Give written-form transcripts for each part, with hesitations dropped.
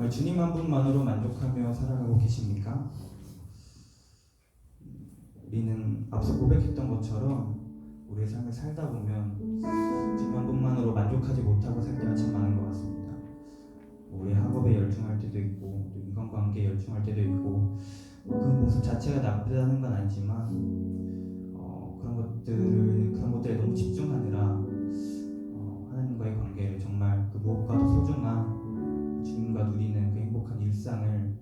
정말 주님 한 분만으로 만족하며 살아가고 계십니까? 우리는 앞서 고백했던 것처럼 우리의 삶을 살다 보면 주님 한 분만으로 만족하지 못하고 살 때가 참 많은 것 같습니다. 우리 학업에 열중할 때도 있고 또 인간관계에 열중할 때도 있고 그 모습 자체가 나쁘다는 건 아니지만 그런 것들에 너무 집중하느라 하나님과의 관계를 정말 그 무엇과도 소중한 주님과 누리는 그 행복한 일상을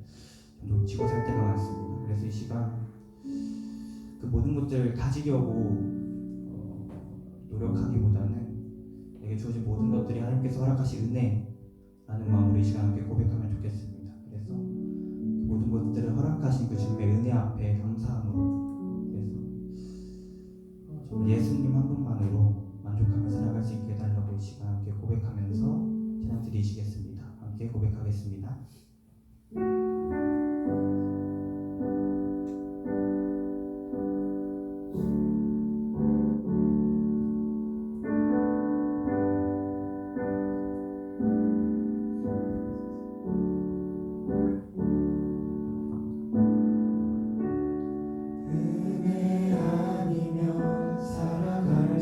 놓치고 살 때가 많습니다. 그래서 이 시간 그 모든 것들을 가지려고 노력하기보다는 내게 주어진 모든 것들이 하나님께서 허락하신 은혜라는 마음으로 이 시간 함께 고백하면 좋겠습니다. 그래서 그 모든 것들을 허락하신 그 주님의 은혜 앞에 감사함으로, 그래서 정말 예수님 한 분만으로 만족하며 살아갈 수 있게 해달라고 이 시간 함께 고백하면서 찬양 드리시겠습니다. 함께 고백하겠습니다. 은혜 아니면 살아갈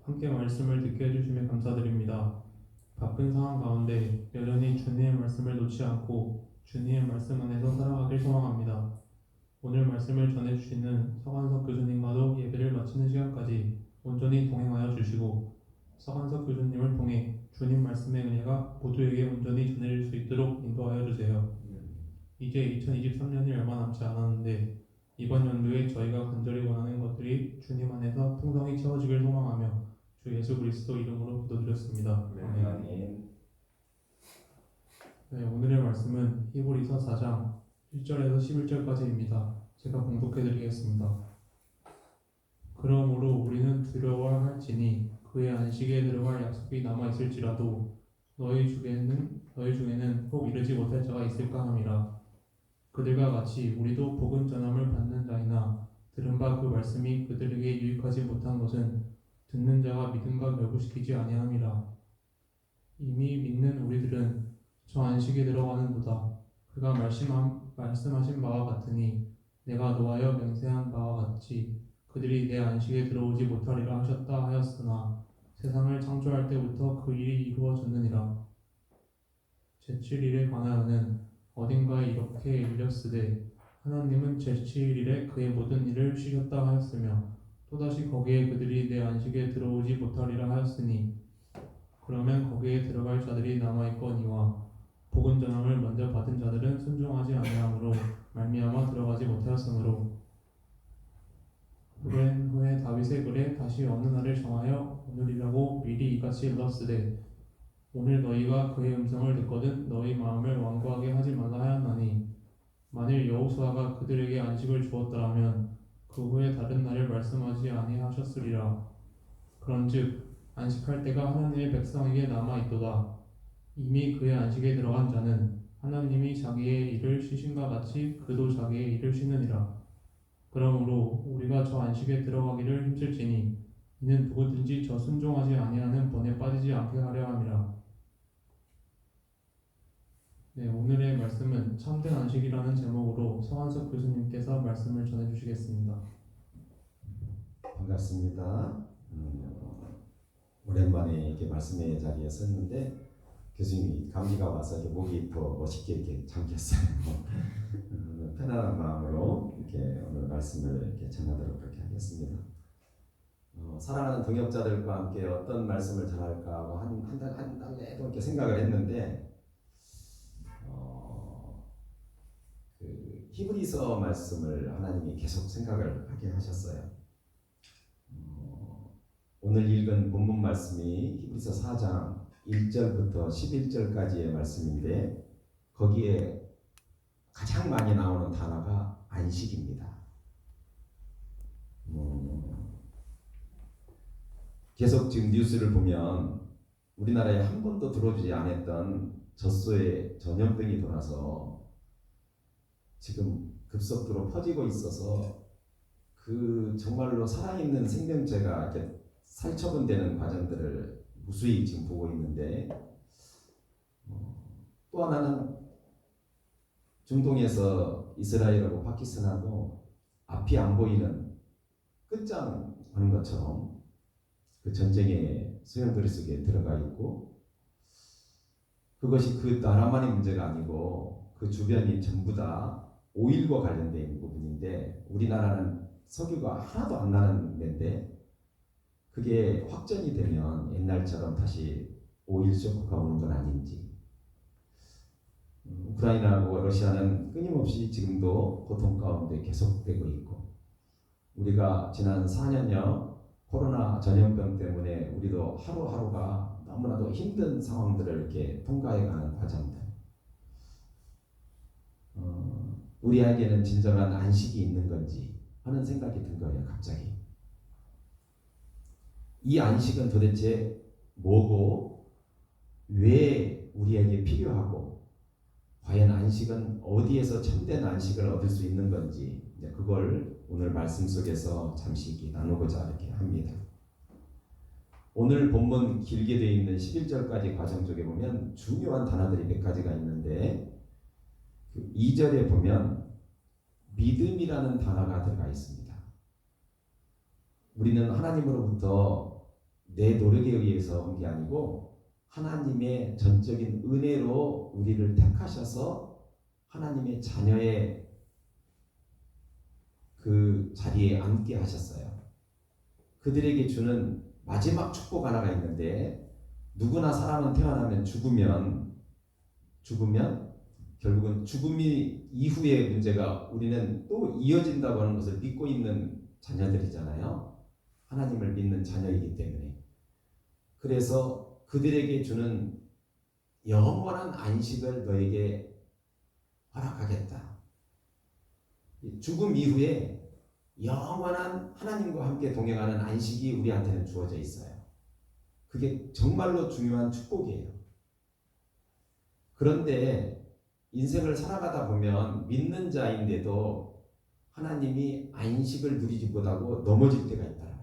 함께 말씀을 듣게 해주심에 감사드립니다. 바쁜 상황 가운데 여전히 주님의 말씀을 놓지 않고 주님의 말씀 안에서 살아가길 소망합니다. 오늘 말씀을 전해주시는 서관석 교수님과도 예배를 마치는 시간까지 온전히 동행하여 주시고 서관석 교수님을 통해 주님 말씀의 은혜가 모두에게 온전히 전해질 수 있도록 인도하여 주세요. 이제 2023년이 얼마 남지 않았는데 이번 연도에 저희가 간절히 원하는 것들이 주님 안에서 풍성히 채워지길 소망하며 주 예수 그리스도 이름으로 기도드렸습니다. 아멘. 네, 오늘의 말씀은 히브리서 4장 1절에서 11절까지입니다. 제가 봉독해드리겠습니다. 그러므로 우리는 두려워할지니 그의 안식에 들어갈 약속이 남아있을지라도 너희 중에는 혹 이르지 못할 자가 있을까 함이라. 그들과 같이 우리도 복음 전함을 받는 자이나 들은 바 그 말씀이 그들에게 유익하지 못한 것은 듣는 자가 믿음과 결부시키지 아니함이라. 이미 믿는 우리들은 저 안식에 들어가는도다. 그가 말씀하신 바와 같으니 내가 노하여 맹세한 바와 같이 그들이 내 안식에 들어오지 못하리라 하셨다 하였으나 세상을 창조할 때부터 그 일이 이루어졌느니라. 제7일에 관하여는 어딘가에 이렇게 일렸으되 하나님은 제7일에 그의 모든 일을 쉬셨다 하였으며 또다시 거기에 그들이 내 안식에 들어오지 못하리라 하였으니 그러면 거기에 들어갈 자들이 남아있거니와 복음 전함을 먼저 받은 자들은 순종하지 아니함으로 말미암아 들어가지 못하였으므로 오랜 후에 다윗의 글에 다시 어느 날을 정하여 오늘이라고 미리 이같이 일렀으되 오늘 너희가 그의 음성을 듣거든 너희 마음을 완고하게 하지 말라 하였나니 만일 여호수아가 그들에게 안식을 주었더라면 그 후에 다른 날을 말씀하지 아니하셨으리라. 그런즉 안식할 때가 하나님의 백성에게 남아있도다. 이미 그의 안식에 들어간 자는 하나님이 자기의 일을 쉬신과 같이 그도 자기의 일을 쉬느니라. 그러므로 우리가 저 안식에 들어가기를 힘쓸지니 이는 누구든지 저 순종하지 아니하는 본에 빠지지 않게 하려 함이라. 네, 오늘의 말씀은 참된 안식이라는 제목으로 서한석 교수님께서 말씀을 전해주시겠습니다. 반갑습니다. 오랜만에 이렇게 말씀의 자리에 섰는데 교수님이 감기가 와서 이렇게 목이 더 멋있게 이렇게 잠겼어요. 편안한 마음으로 이렇게 오늘 말씀을 이렇게 전하도록 그렇게 하겠습니다. 사랑하는 동역자들과 함께 어떤 말씀을 전할까 하고 한 달 내도 이렇게 생각을 했는데 그 히브리서 말씀을 하나님이 계속 생각을 하게 하셨어요. 오늘 읽은 본문 말씀이 히브리서 4장 1절부터 11절까지의 말씀인데 거기에 가장 많이 나오는 단어가 안식입니다. 계속 지금 뉴스를 보면 우리나라에 한 번도 들어오지 않았던 젖소에 전염병이 돌아서 지금 급속도로 퍼지고 있어서 그 정말로 살아있는 생명체가 이렇게 살처분되는 과정들을 무수히 지금 보고 있는데 또 하나는 중동에서 이스라엘하고 파키스탄하고 앞이 안 보이는 끝장 하는 것처럼 그 전쟁의 소용돌이 속에 들어가 있고 그것이 그 나라만의 문제가 아니고 그 주변이 전부 다 오일과 관련되어 있는 부분인데 우리나라는 석유가 하나도 안 나는 데인데 그게 확전이 되면 옛날처럼 다시 오일 쇼크가 오는 건 아닌지 우크라이나하고 러시아는 끊임없이 지금도 고통 가운데 계속되고 있고 우리가 지난 4년여 코로나 전염병 때문에 우리도 하루하루가 너무나도 힘든 상황들을 이렇게 통과해가는 과정들 우리에게는 진정한 안식이 있는 건지 하는 생각이 든 거예요. 갑자기 이 안식은 도대체 뭐고 왜 우리에게 필요하고 과연 안식은 어디에서 참된 안식을 얻을 수 있는 건지 그걸 오늘 말씀 속에서 잠시 나누고자 이렇게 합니다. 오늘 본문 길게 되어 있는 11절까지 과정 쪽에 보면 중요한 단어들이 몇 가지가 있는데 2절에 보면 믿음이라는 단어가 들어가 있습니다. 우리는 하나님으로부터 내 노력에 의해서 온 게 아니고 하나님의 전적인 은혜로 우리를 택하셔서 하나님의 자녀의 그 자리에 앉게 하셨어요. 그들에게 주는 마지막 축복 하나가 있는데, 누구나 사람은 태어나면 죽으면 결국은 죽음이 이후의 문제가 우리는 또 이어진다고 하는 것을 믿고 있는 자녀들이잖아요. 하나님을 믿는 자녀이기 때문에. 그래서 그들에게 주는 영원한 안식을 너에게 허락하겠다. 죽음 이후에 영원한 하나님과 함께 동행하는 안식이 우리한테는 주어져 있어요. 그게 정말로 중요한 축복이에요. 그런데 인생을 살아가다 보면 믿는 자인데도 하나님이 안식을 누리지 못하고 넘어질 때가 있다.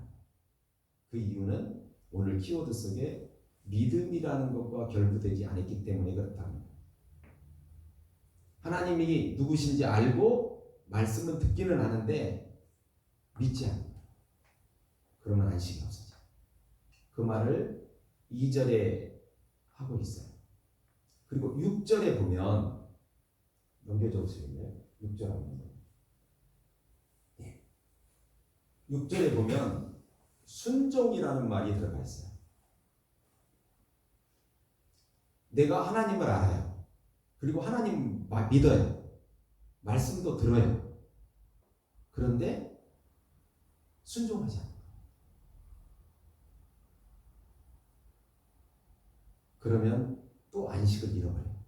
그 이유는 오늘 키워드 속에 믿음이라는 것과 결부되지 않았기 때문에 그렇답니다. 하나님이 누구신지 알고 말씀은 듣기는 하는데 믿지 않는다. 그러면 안식이 없어져. 그 말을 2절에 하고 있어요. 그리고 6절에 보면 넘겨줘 보시겠네요. 6절 한번. 네. 6절에 보면 순종이라는 말이 들어가 있어요. 내가 하나님을 알아요. 그리고 하나님 믿어요. 말씀도 들어요. 그런데 순종하지 않아요. 그러면 또 안식을 잃어버려요.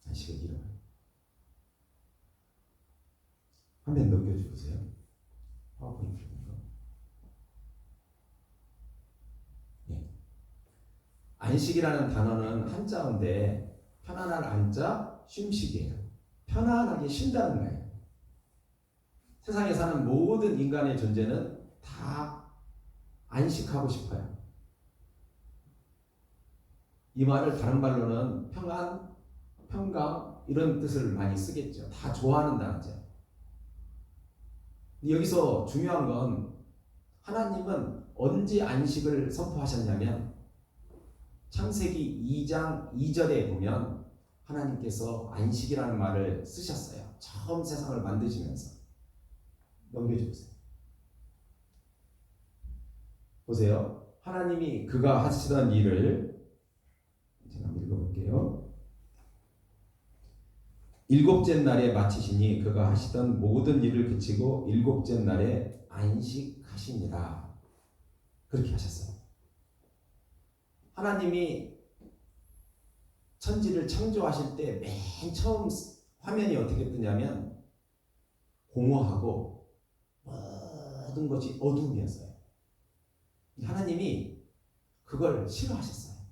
안식을 잃어버려요. 화면 넘겨주세요. 파워포인트인가? 네. 안식이라는 단어는 한자어인데 편안한 안자, 쉼식이에요. 편안하게 쉰다는 거예요. 세상에 사는 모든 인간의 존재는 다 안식하고 싶어요. 이 말을 다른 말로는 평안, 평강 이런 뜻을 많이 쓰겠죠. 다 좋아하는 단어죠. 여기서 중요한 건 하나님은 언제 안식을 선포하셨냐면 창세기 2장 2절에 보면 하나님께서 안식이라는 말을 쓰셨어요. 처음 세상을 만드시면서. 넘겨주세요. 보세요. 하나님이 그가 하시던 일을 제가 한번 읽어볼게요. 일곱째 날에 마치시니 그가 하시던 모든 일을 그치고 일곱째 날에 안식하시니라. 그렇게 하셨어요. 하나님이 천지를 창조하실 때 맨 처음 화면이 어떻게 뜨냐면 공허하고 모든 것이 어둠이었어요. 하나님이 그걸 싫어하셨어요.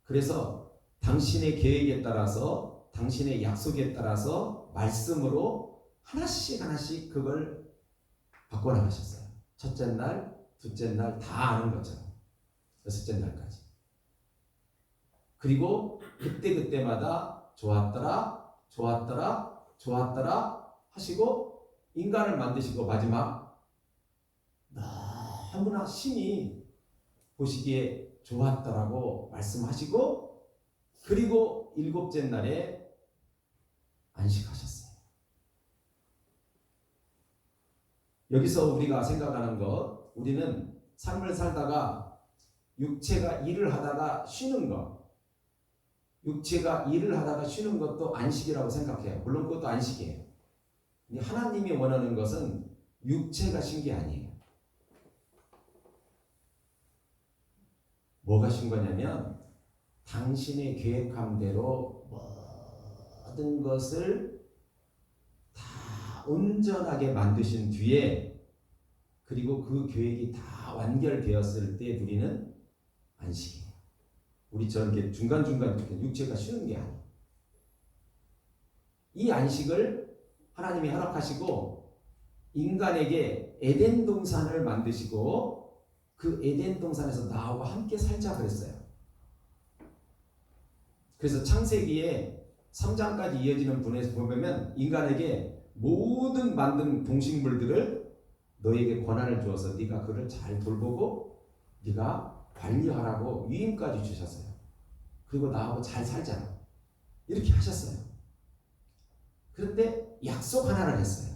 그래서 당신의 계획에 따라서 당신의 약속에 따라서 말씀으로 하나씩 그걸 바꿔나가셨어요. 첫째 날, 둘째 날 다 아는 것처럼 여섯째 날까지. 그리고 그때마다 좋았더라 하시고 인간을 만드시고 마지막 너무나 신이 보시기에 좋았더라고 말씀하시고 그리고 일곱째 날에 안식하셨어요. 여기서 우리가 생각하는 것, 우리는 삶을 살다가 육체가 일을 하다가 쉬는 것, 육체가 일을 하다가 쉬는 것도 안식이라고 생각해요. 물론 그것도 안식이에요. 근데 하나님이 원하는 것은 육체가 쉰 게 아니에요. 뭐가 쉰 거냐면 당신의 계획한 대로 모든 것을 다 온전하게 만드신 뒤에 그리고 그 계획이 다 완결되었을 때 누리는 안식이에요. 우리처럼 이렇게 중간중간 이렇게 육체가 쉬는 게 아니에요. 이 안식을 하나님이 허락하시고 인간에게 에덴 동산을 만드시고 그 에덴 동산에서 나와 함께 살자 그랬어요. 그래서 창세기에 3장까지 이어지는 분에서 보면 인간에게 모든 만든 동식물들을 너에게 권한을 주어서 네가 그를 잘 돌보고 네가 관리하라고 위임까지 주셨어요. 그리고 나하고 잘 살자 이렇게 하셨어요. 그런데 약속 하나를 했어요.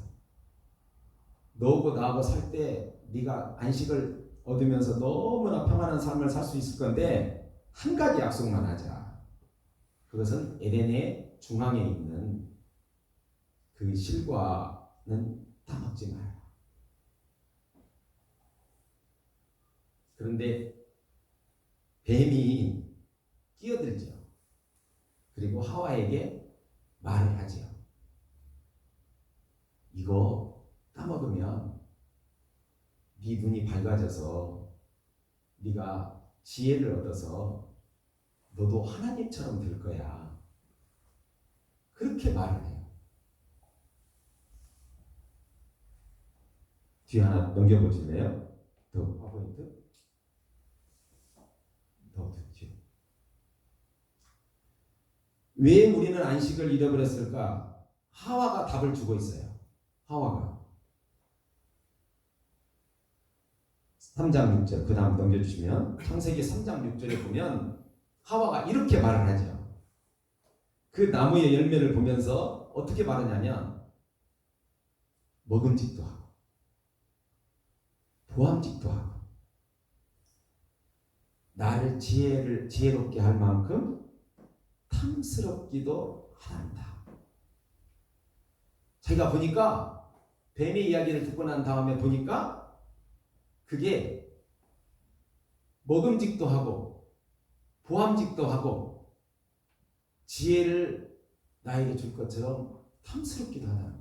너하고 나하고 살 때 네가 안식을 얻으면서 너무나 평안한 삶을 살 수 있을 건데 한 가지 약속만 하자. 그것은 에덴의 중앙에 있는 그 실과는 따먹지 마라. 그런데 뱀이 끼어들죠. 그리고 하와에게 말을 하지요. 이거 따먹으면 네 눈이 밝아져서 네가 지혜를 얻어서 너도 하나님처럼 될 거야. 그렇게 말을 해요. 뒤에 하나 넘겨보실래요? 더 파워포인트? 더 뒤에. 왜 우리는 안식을 잃어버렸을까? 하와가 답을 주고 있어요. 하와가 3장 6절 그 다음 넘겨주시면 창세기 3장 6절에 보면 하와가 이렇게 말을 하죠. 그 나무의 열매를 보면서 어떻게 말하냐면 먹음직도 하고 보암직도 하고 나를 지혜롭게 할 만큼 탐스럽기도 한다. 자기가 보니까 뱀의 이야기를 듣고 난 다음에 보니까 그게 먹음직도 하고 보암직도 하고 지혜를 나에게 줄 것처럼 탐스럽기도 하다.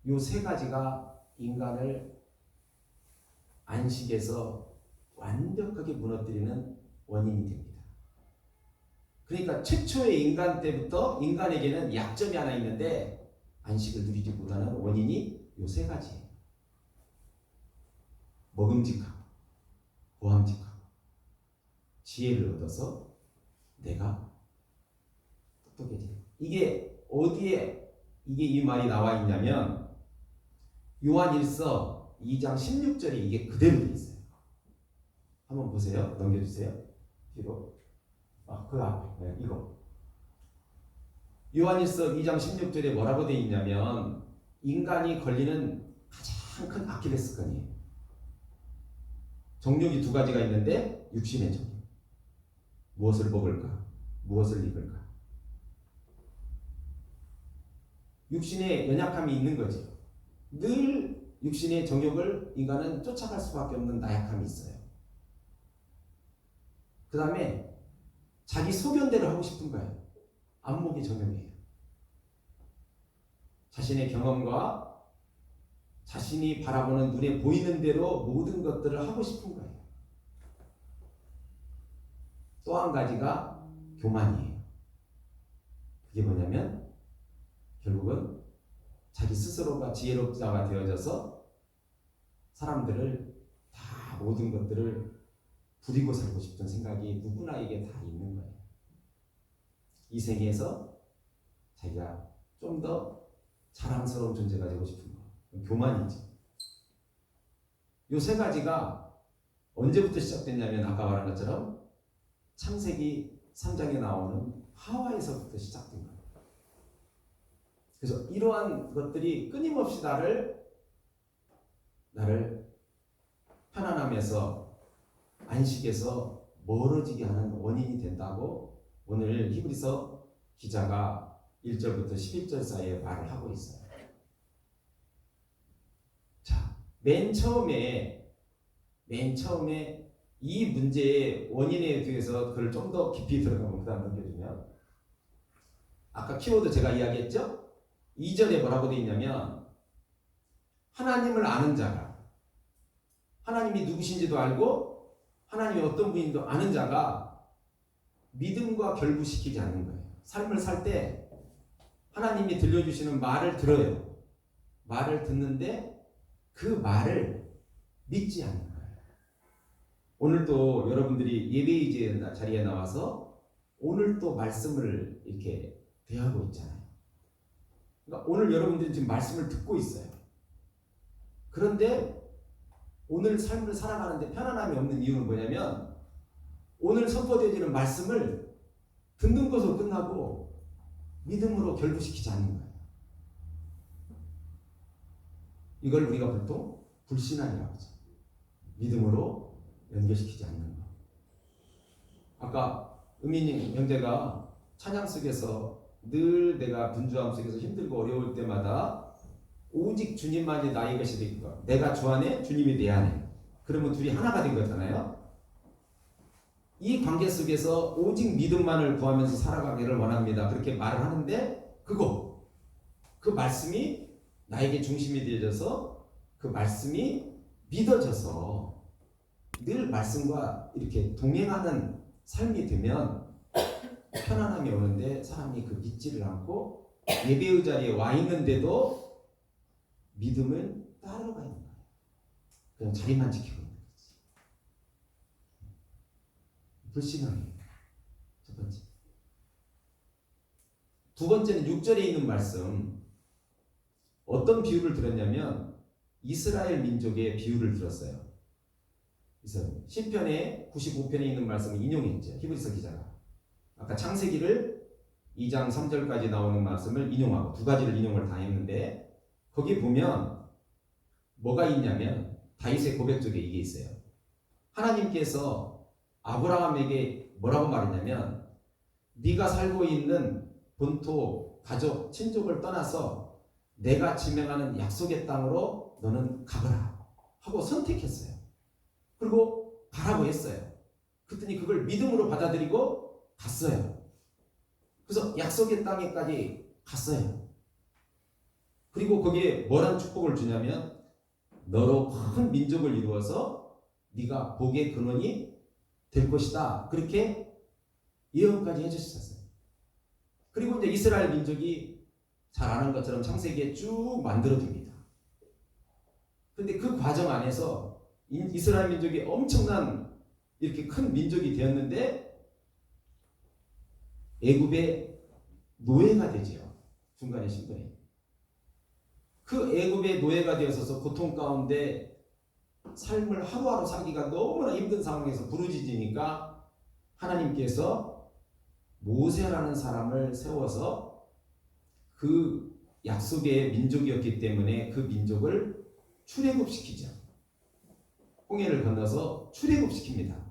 이 세 가지가 인간을 안식에서 완벽하게 무너뜨리는 원인이 됩니다. 그러니까 최초의 인간 때부터 인간에게는 약점이 하나 있는데 안식을 누리지 못하는 원인이 이 세 가지예요. 먹음직하고 보암직하고 지혜를 얻어서 내가 똑똑해지는. 이게 어디에 이 말이 나와 있냐면 요한일서 2장 16절에 이게 그대로 되어 있어요. 한번 보세요. 넘겨주세요. 뒤로. 그 앞에. 네, 이거. 요한일서 2장 16절에 뭐라고 되어 있냐면 인간이 걸리는 가장 큰 아킬레스건이에요. 정욕이 두 가지가 있는데 육신의 정욕. 무엇을 먹을까? 무엇을 입을까? 육신의 연약함이 있는 거죠. 늘 육신의 정욕을 인간은 쫓아갈 수밖에 없는 나약함이 있어요. 그 다음에 자기 소견대로 하고 싶은 거예요. 안목이 정욕이에요. 자신의 경험과 자신이 바라보는 눈에 보이는 대로 모든 것들을 하고 싶은 거예요. 또 한 가지가 교만이에요. 그게 뭐냐면 결국은 자기 스스로가 지혜롭자가 되어져서 사람들을 다 모든 것들을 부리고 살고 싶은 생각이 누구나에게 다 있는 거예요. 이 세계에서 자기가 좀 더 자랑스러운 존재가 되고 싶은 거예요. 교만이죠. 이 세 가지가 언제부터 시작됐냐면 아까 말한 것처럼 창세기 3장에 나오는 하와에서부터 시작된 거예요. 그래서 이러한 것들이 끊임없이 나를 편안함에서 안식에서 멀어지게 하는 원인이 된다고 오늘 히브리서 기자가 1절부터 11절 사이에 말을 하고 있어요. 자, 맨 처음에 이 문제의 원인에 대해서 그걸 좀 더 깊이 들어가면 그 다음 넘겨주면 아까 키워드 제가 이야기했죠? 2절에 뭐라고 되어 있냐면 하나님을 아는 자가 하나님이 누구신지도 알고 하나님이 어떤 분인지도 아는 자가 믿음과 결부시키지 않는 거예요. 삶을 살 때 하나님이 들려주시는 말을 들어요. 말을 듣는데 그 말을 믿지 않는 거예요. 오늘도 여러분들이 예배의제 자리에 나와서 오늘 또 말씀을 이렇게 대하고 있잖아요. 그러니까 오늘 여러분들이 지금 말씀을 듣고 있어요. 그런데 오늘 삶을 살아가는데 편안함이 없는 이유는 뭐냐면 오늘 선포되어지는 말씀을 듣는 것으로 끝나고 믿음으로 결부시키지 않는 거예요. 이걸 우리가 보통 불신앙이라고 하죠. 믿음으로 연결시키지 않는 거. 아까 은민님 형제가 찬양 속에서 늘 내가 분주함 속에서 힘들고 어려울 때마다 오직 주님만이 나의 것이 되겠다. 내가 주 안에, 주님이 내 안에. 그러면 둘이 하나가 된 거잖아요. 이 관계 속에서 오직 믿음만을 구하면서 살아가기를 원합니다. 그렇게 말을 하는데 그 말씀이 나에게 중심이 되어져서 그 말씀이 믿어져서 늘 말씀과 이렇게 동행하는 삶이 되면 편안함이 오는데 사람이 그 믿지를 않고 예배의 자리에 와 있는데도 믿음을 따라가 있는 거예요. 그냥 자리만 지키고 있는 거지. 불신앙이에요. 첫 번째. 두 번째는 6절에 있는 말씀. 어떤 비유를 들었냐면 이스라엘 민족의 비유를 들었어요. 그래서 시편의 95편에 있는 말씀을 인용했죠. 히브리서 기자가. 아까 창세기를 2장 3절까지 나오는 말씀을 인용하고 두 가지를 인용을 다 했는데 거기 보면 뭐가 있냐면 다윗의 고백 쪽에 이게 있어요. 하나님께서 아브라함에게 뭐라고 말했냐면 네가 살고 있는 본토, 가족, 친족을 떠나서 내가 지명하는 약속의 땅으로 너는 가거라 하고 선택했어요. 그리고 가라고 했어요. 그랬더니 그걸 믿음으로 받아들이고 갔어요. 그래서 약속의 땅에까지 갔어요. 그리고 거기에 뭐란 축복을 주냐면 너로 큰 민족을 이루어서 네가 복의 근원이 될 것이다. 그렇게 예언까지 해주셨어요. 그리고 이제 이스라엘 민족이 잘 아는 것처럼 창세기에 쭉 만들어집니다. 그런데 그 과정 안에서 이스라엘 민족이 엄청난 이렇게 큰 민족이 되었는데 애굽의 노예가 되지요. 중간에 신분이. 그 애굽의 노예가 되어서 고통 가운데 삶을 하루하루 살기가 너무나 힘든 상황에서 부르짖으니까 하나님께서 모세라는 사람을 세워서 그 약속의 민족이었기 때문에 그 민족을 출애굽시키죠. 홍해를 건너서 출애굽시킵니다.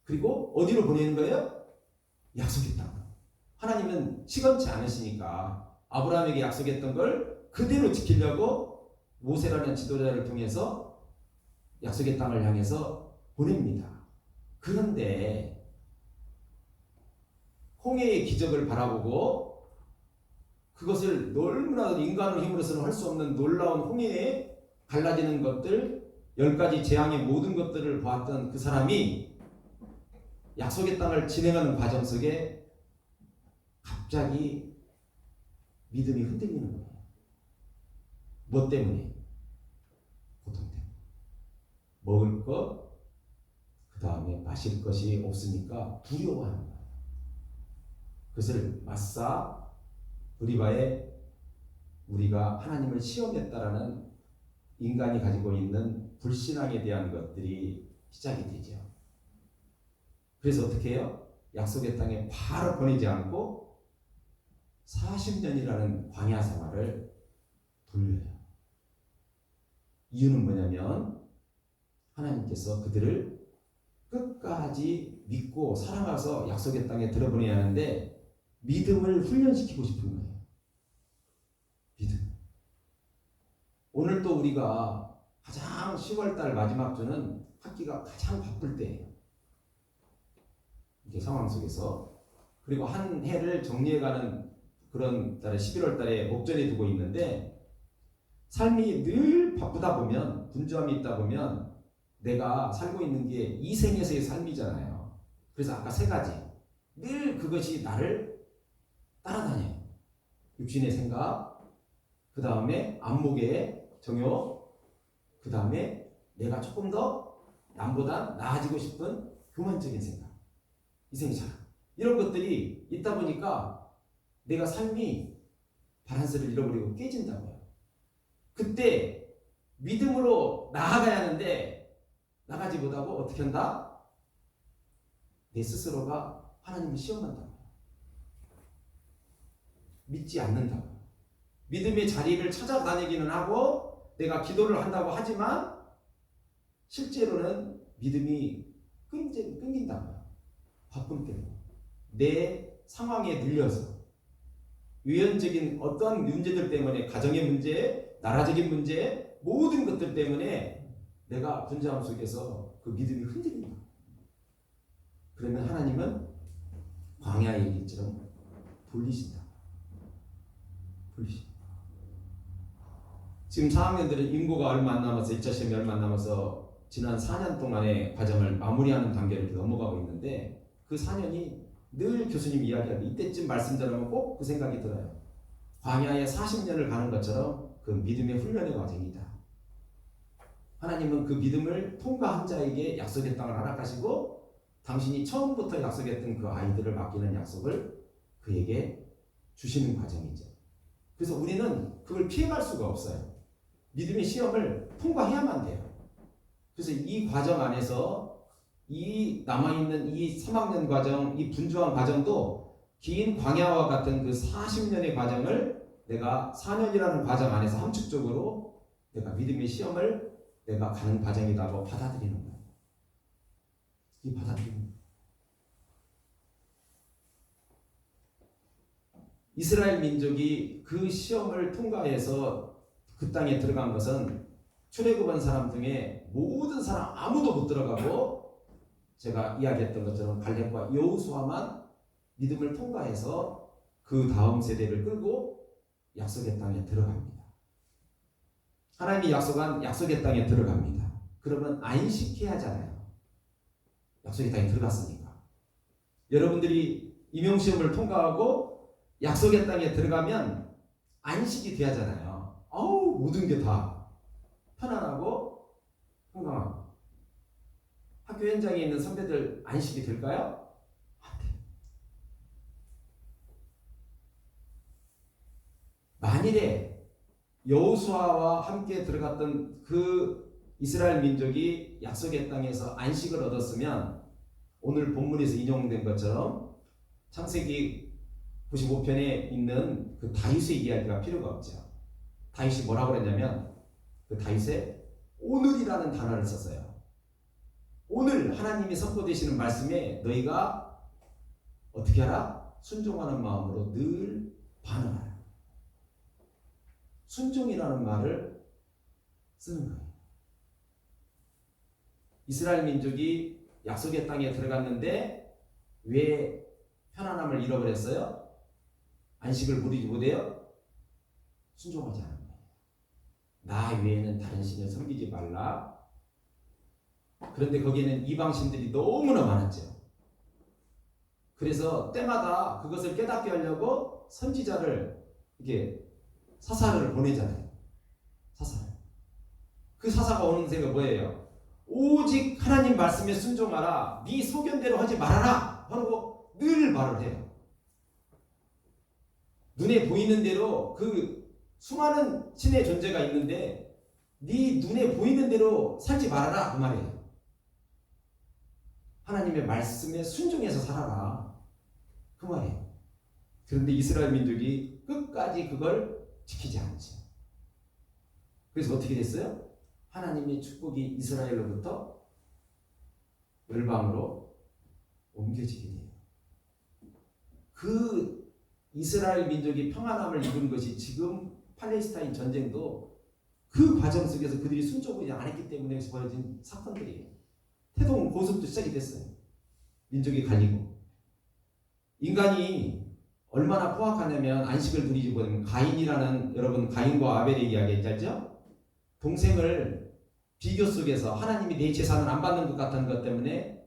그리고 어디로 보내는 거예요? 약속의 땅. 하나님은 시건치 않으시니까 아브라함에게 약속했던 걸 그대로 지키려고 모세라는 지도자를 통해서 약속의 땅을 향해서 보냅니다. 그런데 홍해의 기적을 바라보고 그것을 너무나 인간의 힘으로서는 할 수 없는 놀라운 홍해에 갈라지는 것들 10가지 재앙의 모든 것들을 보았던 그 사람이 약속의 땅을 진행하는 과정 속에 갑자기 믿음이 흔들리는 거예요. 뭐 때문에? 고통 때문에. 먹을 것, 그 다음에 마실 것이 없으니까 두려워하는 거예요. 그것을 마사 브리바에 우리가 하나님을 시험했다라는 인간이 가지고 있는 불신앙에 대한 것들이 시작이 되죠. 그래서 어떻게 해요? 약속의 땅에 바로 보내지 않고 40년이라는 광야 생활을 돌려요. 이유는 뭐냐면 하나님께서 그들을 끝까지 믿고 사랑해서 약속의 땅에 들어보내야 하는데 믿음을 훈련시키고 싶은 거예요. 믿음. 오늘 또 우리가 가장 10월달 마지막 주는 학기가 가장 바쁠 때예요. 이렇게 상황 속에서. 그리고 한 해를 정리해가는 그런 달에 11월 달에 목전에 두고 있는데 삶이 늘 바쁘다 보면 분주함이 있다 보면 내가 살고 있는 게 이 생에서의 삶이잖아요. 그래서 아까 3가지 늘 그것이 나를 따라다녀요. 육신의 생각, 그 다음에 안목의 정욕, 그 다음에 내가 조금 더 남보다 나아지고 싶은 교만적인 생각, 이생사람 이런 것들이 있다 보니까 내가 삶이 바란스를 잃어버리고 깨진다고요. 그때 믿음으로 나아가야 하는데 나가지 못하고 어떻게 한다? 내 스스로가 하나님을 시험한다. 믿지 않는다. 믿음의 자리를 찾아다니기는 하고 내가 기도를 한다고 하지만 실제로는 믿음이 끊긴다. 바쁨 때문에 내 상황에 눌려서 유연적인 어떤 문제들 때문에 가정의 문제, 나라적인 문제 모든 것들 때문에 내가 분주함 속에서 그 믿음이 흔들린다. 그러면 하나님은 광야의 길처럼 돌리신다. 지금 4학년들은 인고가 얼마 안 남아서 1차 시험이 얼마 안 남아서 지난 4년 동안의 과정을 마무리하는 단계를 넘어가고 있는데 그 4년이 늘 교수님이 이야기하는 이때쯤 말씀 들으면 꼭 그 생각이 들어요. 광야에 40년을 가는 것처럼 그 믿음의 훈련의 과정이다. 하나님은 그 믿음을 통과한 자에게 약속의 땅을 허락하시고 당신이 처음부터 약속했던 그 아이들을 맡기는 약속을 그에게 주시는 과정이죠. 그래서 우리는 그걸 피해갈 수가 없어요. 믿음의 시험을 통과해야만 돼요. 그래서 이 과정 안에서 이 남아있는 이 3학년 과정, 이 분주한 과정도 긴 광야와 같은 그 40년의 과정을 내가 4년이라는 과정 안에서 함축적으로 내가 믿음의 시험을 내가 가는 과정이라고 받아들이는 거예요. 이 받아들이는 거예요. 이스라엘 민족이 그 시험을 통과해서 그 땅에 들어간 것은 출애굽한 사람 중에 모든 사람 아무도 못 들어가고 제가 이야기했던 것처럼 갈렙과 여호수아만 믿음을 통과해서 그 다음 세대를 끌고 약속의 땅에 들어갑니다. 하나님이 약속한 약속의 땅에 들어갑니다. 그러면 안식해야 하잖아요. 약속의 땅에 들어갔으니까. 여러분들이 임용시험을 통과하고 약속의 땅에 들어가면 안식이 돼야 하잖아요. 모든 게 다 편안하고 건강하고. 학교 현장에 있는 선배들 안식이 될까요? 안 돼요. 만일에 여호수아와 함께 들어갔던 그 이스라엘 민족이 약속의 땅에서 안식을 얻었으면 오늘 본문에서 인용된 것처럼 창세기 95편에 있는 그 다윗의 이야기가 필요가 없죠. 다윗이 뭐라고 그랬냐면 그 다윗에 오늘이라는 단어를 썼어요. 오늘 하나님이 선포되시는 말씀에 너희가 어떻게 하라? 순종하는 마음으로 늘 반응하라. 순종이라는 말을 쓰는 거예요. 이스라엘 민족이 약속의 땅에 들어갔는데 왜 편안함을 잃어버렸어요? 안식을 누리지 못해요? 순종하지 않은 거예요. 나 외에는 다른 신을 섬기지 말라. 그런데 거기에는 이방신들이 너무나 많았죠. 그래서 때마다 그것을 깨닫게 하려고 선지자를 이렇게 사사를 보내잖아요. 사사를. 그 사사가 오는 새가 뭐예요? 오직 하나님 말씀에 순종하라. 네 소견대로 하지 말아라. 하고 늘 말을 해요. 눈에 보이는 대로 그 수많은 신의 존재가 있는데 네 눈에 보이는 대로 살지 말아라. 그 말이에요. 하나님의 말씀에 순종해서 살아라. 그 말이에요. 그런데 이스라엘 민족이 끝까지 그걸 지키지 않죠. 그래서 어떻게 됐어요? 하나님의 축복이 이스라엘로부터 열방으로 옮겨지게 돼요. 그 이스라엘 민족이 평안함을 입은 것이 지금 팔레스타인 전쟁도 그 과정 속에서 그들이 순종하지 않았기 때문에 벌어진 사건들이에요. 태동 고습도 시작이 됐어요. 민족이 갈리고. 인간이 얼마나 포악하냐면 안식을 누리지 못하면 가인이라는 여러분 가인과 아벨의 이야기 알죠? 동생을 비교 속에서 하나님이 내 재산을 안 받는 것 같은 것 때문에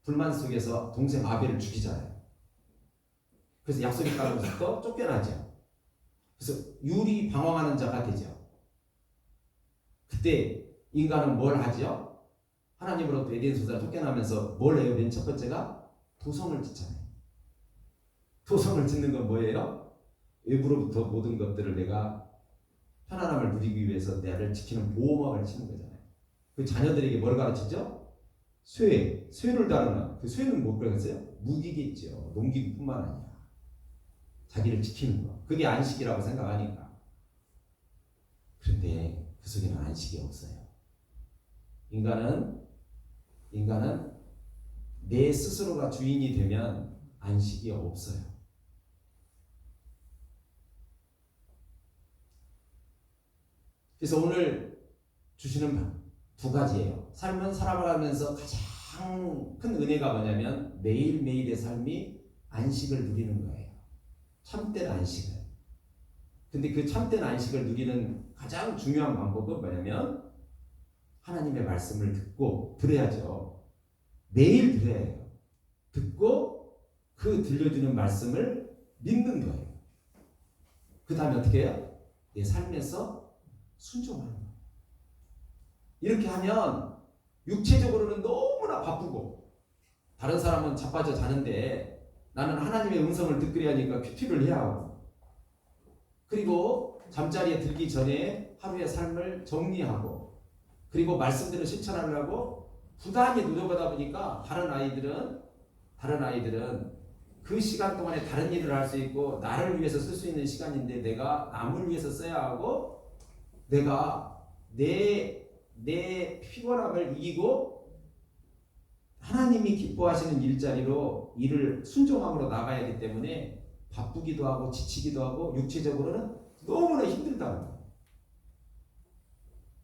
불만 속에서 동생 아벨을 죽이잖아요. 그래서 약속의 땅으로부터 쫓겨나죠. 그래서 유리 방황하는 자가 되죠. 그때 인간은 뭘 하죠? 하나님으로부터 에덴 소자 쫓겨나면서 뭘 해요? 맨 첫 번째가 도성을 짓잖아요. 도성을 짓는 건 뭐예요? 외부로부터 모든 것들을 내가 편안함을 누리기 위해서 나를 지키는 보호막을 치는 거잖아요. 그 자녀들에게 뭘 가르치죠? 쇠를 다루는 그 쇠는 뭐 그러겠어요? 무기겠죠. 농기구뿐만 아니라 자기를 지키는 거. 그게 안식이라고 생각하니까. 그런데 그 속에는 안식이 없어요. 인간은 내 스스로가 주인이 되면 안식이 없어요. 그래서 오늘 주시는 두 가지예요. 삶은 살아가면서 가장 큰 은혜가 뭐냐면 매일매일의 삶이 안식을 누리는 거예요. 참된 안식을. 근데 그 참된 안식을 누리는 가장 중요한 방법은 뭐냐면 하나님의 말씀을 듣고 들어야죠. 매일 들어야 해요. 듣고 그 들려주는 말씀을 믿는 거예요. 그 다음에 어떻게 해요? 내 삶에서 순종하는 거예요. 이렇게 하면 육체적으로는 너무나 바쁘고 다른 사람은 자빠져 자는데 나는 하나님의 음성을 듣으려 하니까 큐티를 해야 하고 그리고 잠자리에 들기 전에 하루의 삶을 정리하고 그리고 말씀대로 실천하려고 부단히 노력하다 보니까 다른 아이들은 그 시간 동안에 다른 일을 할 수 있고 나를 위해서 쓸 수 있는 시간인데 내가 남을 위해서 써야 하고 내가 내 피곤함을 이기고 하나님이 기뻐하시는 일자리로 일을 순종함으로 나가야 하기 때문에 바쁘기도 하고 지치기도 하고 육체적으로는 너무나 힘들다는 거예요.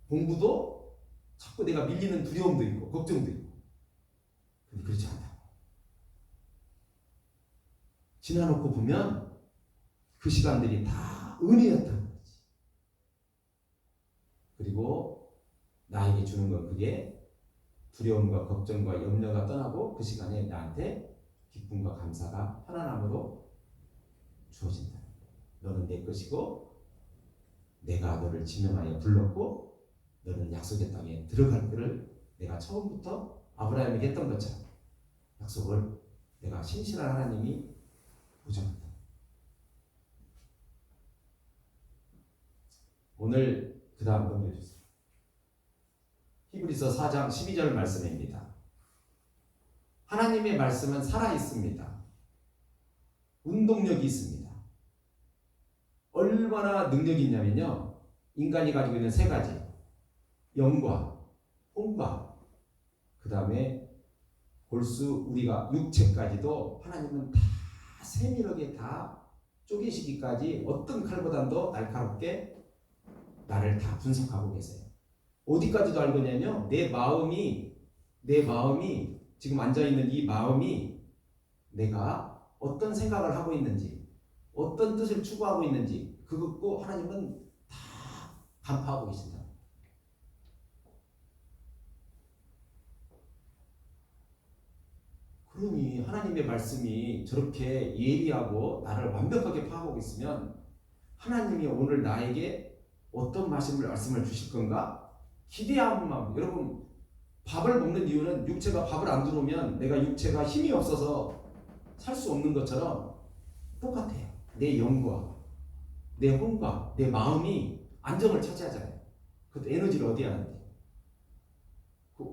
공부도 자꾸 내가 밀리는 두려움도 있고 걱정도 있고 근데 그렇지 않다. 지나놓고 보면 그 시간들이 다 은혜였다는 거지. 그리고 나에게 주는 건 그게 두려움과 걱정과 염려가 떠나고 그 시간에 나한테 기쁨과 감사가 편안함으로 주어진다. 너는 내 것이고 내가 너를 지명하여 불렀고 너는 약속의 땅에 들어갈 것을 내가 처음부터 아브라함에게 했던 것처럼 약속을 내가 신실한 하나님이 보장한다. 오늘 그 다음 넘겨주세요. 히브리서 4장 12절 말씀입니다. 하나님의 말씀은 살아있습니다. 운동력이 있습니다. 얼마나 능력이 있냐면요. 인간이 가지고 있는 세 가지. 영과, 혼과, 그 다음에 골수 우리가 육체까지도 하나님은 다 세밀하게 다 쪼개시기까지 어떤 칼보다도 날카롭게 나를 다 분석하고 계세요. 어디까지도 알고 있냐면요. 내 마음이 지금 앉아있는 이 마음이 내가 어떤 생각을 하고 있는지 어떤 뜻을 추구하고 있는지 그것도 하나님은 다 간파하고 계신다. 그러니 하나님의 말씀이 저렇게 예리하고 나를 완벽하게 파악하고 있으면 하나님이 오늘 나에게 어떤 말씀을 주실 건가? 기대하는 마음. 여러분 밥을 먹는 이유는 육체가 밥을 안 들어오면 내가 육체가 힘이 없어서 살 수 없는 것처럼 똑같아요. 내 영과 내 혼과 내 마음이 안정을 차지하잖아요. 그것도 에너지를 어디에 하는데? 그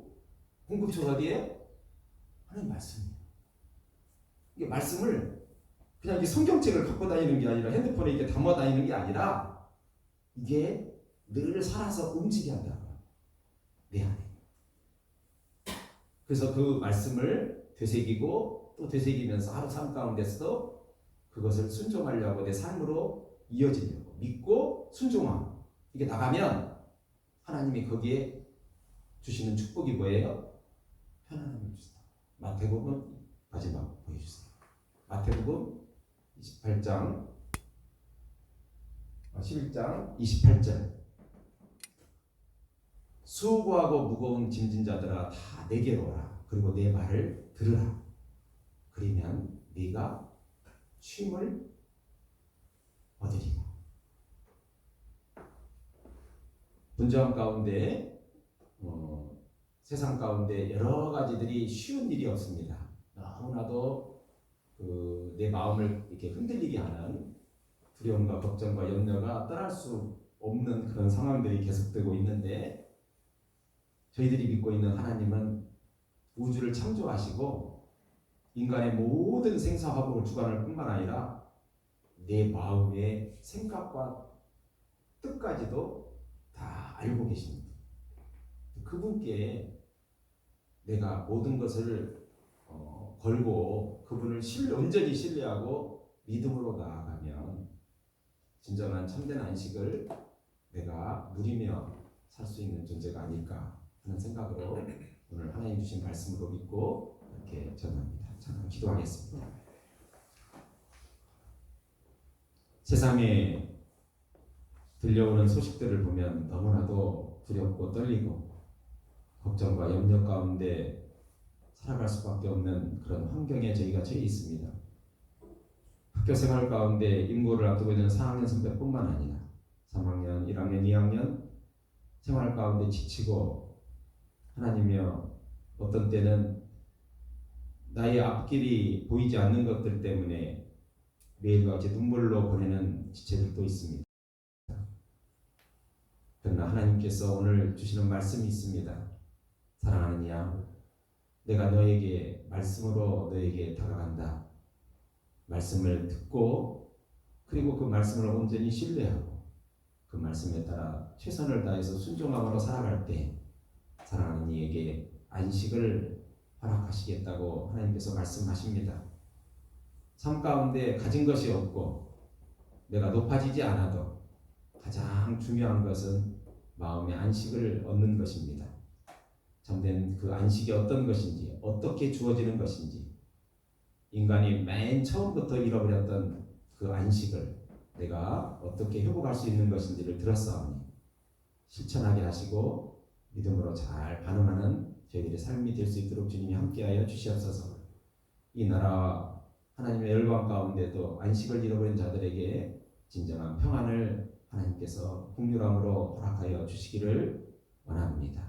공급처가 어디에? 하나님 말씀이에요. 이게 말씀을 그냥 이렇게 성경책을 갖고 다니는 게 아니라 핸드폰에 이렇게 담아 다니는 게 아니라 이게 늘 살아서 움직여야 한다고요. 내 안에. 그래서 그 말씀을 되새기고 또 되새기면서 하루 삶 가운데서도 그것을 순종하려고 내 삶으로 이어지려고 믿고 순종하고 이게 나가면 하나님이 거기에 주시는 축복이 뭐예요? 편안함을 주시다. 마태복음 마지막 보여주세요. 마태복음 11장 28절 수고하고 무거운 짐진 자들아 다 내게로 오라. 그리고 내 말을 들으라. 그러면 네가 쉼을 얻으리라. 분주함 가운데 세상 가운데 여러 가지들이 쉬운 일이 없습니다. 너무나도 내 마음을 이렇게 흔들리게 하는 두려움과 걱정과 염려가 떠날 수 없는 그런 상황들이 계속되고 있는데 저희들이 믿고 있는 하나님은 우주를 창조하시고 인간의 모든 생사화복을 주관할 뿐만 아니라 내 마음의 생각과 뜻까지도 다 알고 계십니다. 그분께 내가 모든 것을 걸고 그분을 온전히 신뢰하고 믿음으로 나아가면 진정한 참된 안식을 내가 누리며 살 수 있는 존재가 아닐까 하는 생각으로 오늘 하나님 주신 말씀으로 믿고 이렇게 전합니다. 잠깐 기도하겠습니다. 세상에 들려오는 소식들을 보면 너무나도 두렵고 떨리고 걱정과 염려 가운데 살아갈 수밖에 없는 그런 환경에 저희가 처해 있습니다. 학교 생활 가운데 임고를 앞두고 있는 4학년 선배뿐만 아니라 3학년, 1학년, 2학년 생활 가운데 지치고 하나님이여 어떤 때는 나의 앞길이 보이지 않는 것들 때문에 매일같이 눈물로 보내는 지체들도 있습니다. 그러나 하나님께서 오늘 주시는 말씀이 있습니다. 사랑하는 양, 내가 너에게 말씀으로 너에게 다가간다. 말씀을 듣고 그리고 그 말씀을 온전히 신뢰하고 그 말씀에 따라 최선을 다해서 순종함으로 살아갈 때 사랑하는 이에게 안식을 허락하시겠다고 하나님께서 말씀하십니다. 삶 가운데 가진 것이 없고 내가 높아지지 않아도 가장 중요한 것은 마음의 안식을 얻는 것입니다. 참된 그 안식이 어떤 것인지, 어떻게 주어지는 것인지, 인간이 맨 처음부터 잃어버렸던 그 안식을 내가 어떻게 회복할 수 있는 것인지를 들었사오니 실천하게 하시고 믿음으로 잘 반응하는 저희들의 삶이 될 수 있도록 주님이 함께하여 주시옵소서. 이 나라와 하나님의 열방 가운데도 안식을 잃어버린 자들에게 진정한 평안을 하나님께서 긍휼함으로 허락하여 주시기를 원합니다.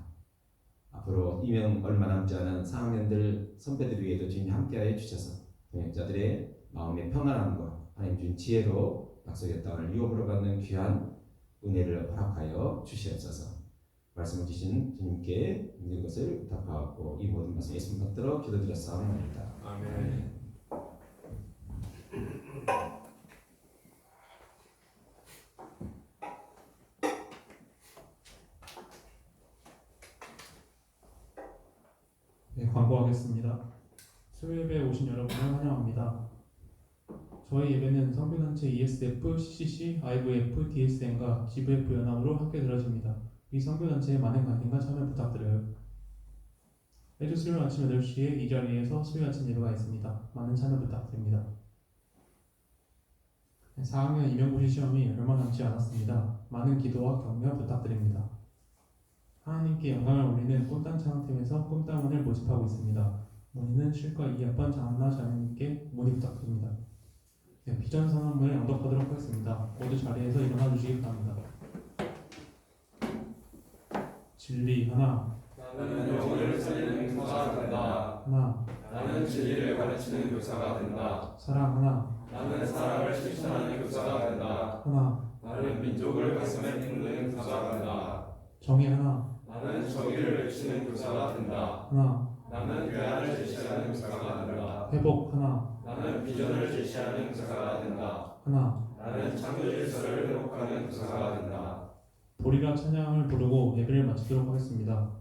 앞으로 이명 얼마 남지 않은 4학년들 선배들 위에도 주님이 함께하여 주셔서 동역자들의 마음의 평안함과 하나님 준 지혜로 약속의 땅을 유업으로 받는 귀한 은혜를 허락하여 주시옵소서. 말씀을 주신 주님께 있는 것을 부탁하고 이 모든 말씀 예수님 받들어 기도드렸사옵나이다. 아멘. 네, 광고하겠습니다. 수요예배에 오신 여러분을 환영합니다. 저희 예배는 선교단체 ESF, CCC, IVF, DSN과 GVF 연합으로 함께 들어집니다. 이 선교단체에 많은 관심과 참여 부탁드려요. 매주 수요일 아침 8시에 이 자리에서 수요 아침 예배가 있습니다. 많은 참여 부탁드립니다. 4학년 임용고시 시험이 얼마 남지 않았습니다. 많은 기도와 격려 부탁드립니다. 하나님께 영광을 올리는 꿈땅 찬양팀에서 꿈땅원을 모집하고 있습니다. 문의는 실과 2학번 장한나 자매님께 문의 부탁드립니다. 네, 비전 선언문을 낭독하도록 하겠습니다. 모두 자리에서 일어나 주시기 바랍니다. 진리 하나, 나는 영혼을 살리는 교사가 된다. 하나, 나는 진리를 가르치는 교사가 된다. 사랑 하나, 나는 사랑을 실천하는 교사가 된다. 하나, 나는 민족을 가슴에 품는 교사가 된다. 정의 하나, 나는 정의를 외치는 교사가 된다. 하나, 나는 대안을 제시하는 교사가 된다. 회복 하나, 나는 비전을 제시하는 교사가 된다. 하나, 나는 창조 질서를 회복하는 교사가 된다. 보리라 찬양을 부르고 예배를 마치도록 하겠습니다.